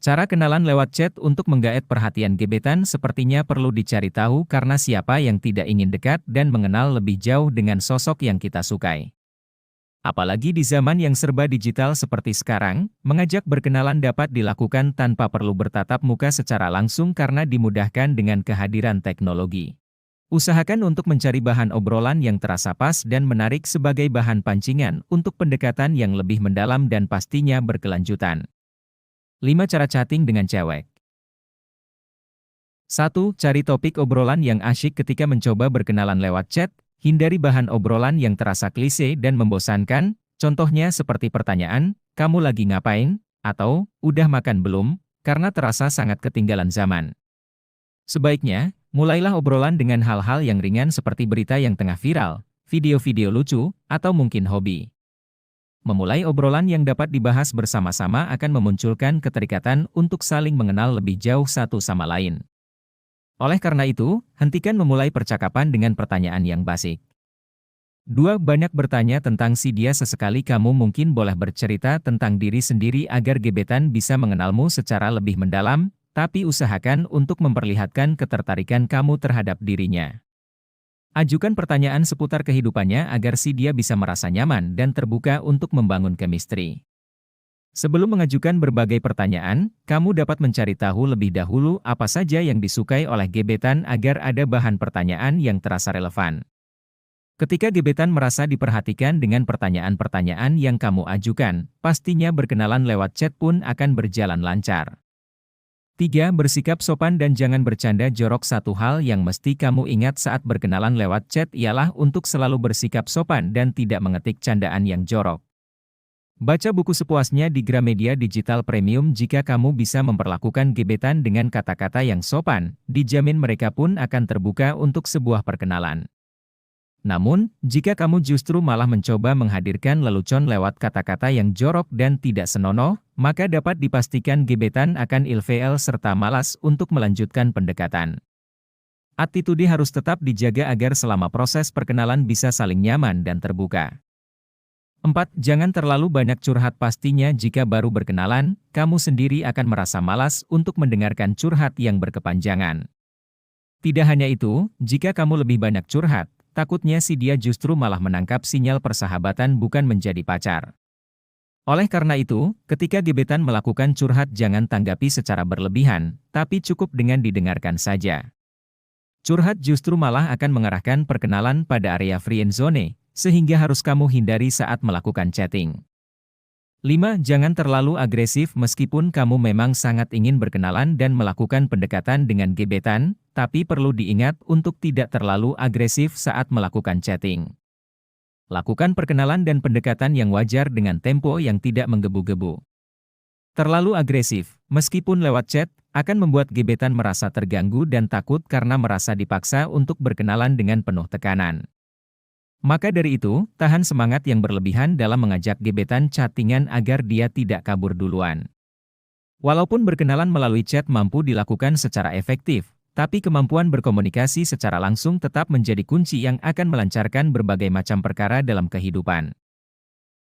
Cara kenalan lewat chat untuk menggaet perhatian gebetan sepertinya perlu dicari tahu karena siapa yang tidak ingin dekat dan mengenal lebih jauh dengan sosok yang kita sukai. Apalagi di zaman yang serba digital seperti sekarang, mengajak berkenalan dapat dilakukan tanpa perlu bertatap muka secara langsung karena dimudahkan dengan kehadiran teknologi. Usahakan untuk mencari bahan obrolan yang terasa pas dan menarik sebagai bahan pancingan untuk pendekatan yang lebih mendalam dan pastinya berkelanjutan. 5 cara chatting dengan cewek. 1. Cari topik obrolan yang asyik ketika mencoba berkenalan lewat chat. Hindari bahan obrolan yang terasa klise dan membosankan, contohnya seperti pertanyaan, "Kamu lagi ngapain?" atau "Udah makan belum?" karena terasa sangat ketinggalan zaman. Sebaiknya, mulailah obrolan dengan hal-hal yang ringan seperti berita yang tengah viral, video-video lucu, atau mungkin hobi. Memulai obrolan yang dapat dibahas bersama-sama akan memunculkan keterikatan untuk saling mengenal lebih jauh satu sama lain. Oleh karena itu, hentikan memulai percakapan dengan pertanyaan yang basic. 2. Banyak bertanya tentang si dia sesekali kamu mungkin boleh bercerita tentang diri sendiri agar gebetan bisa mengenalmu secara lebih mendalam, tapi usahakan untuk memperlihatkan ketertarikan kamu terhadap dirinya. Ajukan pertanyaan seputar kehidupannya agar si dia bisa merasa nyaman dan terbuka untuk membangun chemistry. Sebelum mengajukan berbagai pertanyaan, kamu dapat mencari tahu lebih dahulu apa saja yang disukai oleh gebetan agar ada bahan pertanyaan yang terasa relevan. Ketika gebetan merasa diperhatikan dengan pertanyaan-pertanyaan yang kamu ajukan, pastinya berkenalan lewat chat pun akan berjalan lancar. 3. Bersikap sopan dan jangan bercanda jorok. Satu hal yang mesti kamu ingat saat berkenalan lewat chat ialah untuk selalu bersikap sopan dan tidak mengetik candaan yang jorok. Baca buku sepuasnya di Gramedia Digital Premium. Jika kamu bisa memperlakukan gebetan dengan kata-kata yang sopan, dijamin mereka pun akan terbuka untuk sebuah perkenalan. Namun, jika kamu justru malah mencoba menghadirkan lelucon lewat kata-kata yang jorok dan tidak senonoh, maka dapat dipastikan gebetan akan ilfeel serta malas untuk melanjutkan pendekatan. Attitude harus tetap dijaga agar selama proses perkenalan bisa saling nyaman dan terbuka. 4. Jangan terlalu banyak curhat. Pastinya jika baru berkenalan, kamu sendiri akan merasa malas untuk mendengarkan curhat yang berkepanjangan. Tidak hanya itu, jika kamu lebih banyak curhat, takutnya si dia justru malah menangkap sinyal persahabatan bukan menjadi pacar. Oleh karena itu, ketika gebetan melakukan curhat jangan tanggapi secara berlebihan, tapi cukup dengan didengarkan saja. Curhat justru malah akan mengarahkan perkenalan pada area friend zone, sehingga harus kamu hindari saat melakukan chatting. 5. Jangan terlalu agresif. Meskipun kamu memang sangat ingin berkenalan dan melakukan pendekatan dengan gebetan, tapi perlu diingat untuk tidak terlalu agresif saat melakukan chatting. Lakukan perkenalan dan pendekatan yang wajar dengan tempo yang tidak menggebu-gebu. Terlalu agresif, meskipun lewat chat, akan membuat gebetan merasa terganggu dan takut karena merasa dipaksa untuk berkenalan dengan penuh tekanan. Maka dari itu, tahan semangat yang berlebihan dalam mengajak gebetan chattingan agar dia tidak kabur duluan. Walaupun berkenalan melalui chat mampu dilakukan secara efektif, tapi kemampuan berkomunikasi secara langsung tetap menjadi kunci yang akan melancarkan berbagai macam perkara dalam kehidupan.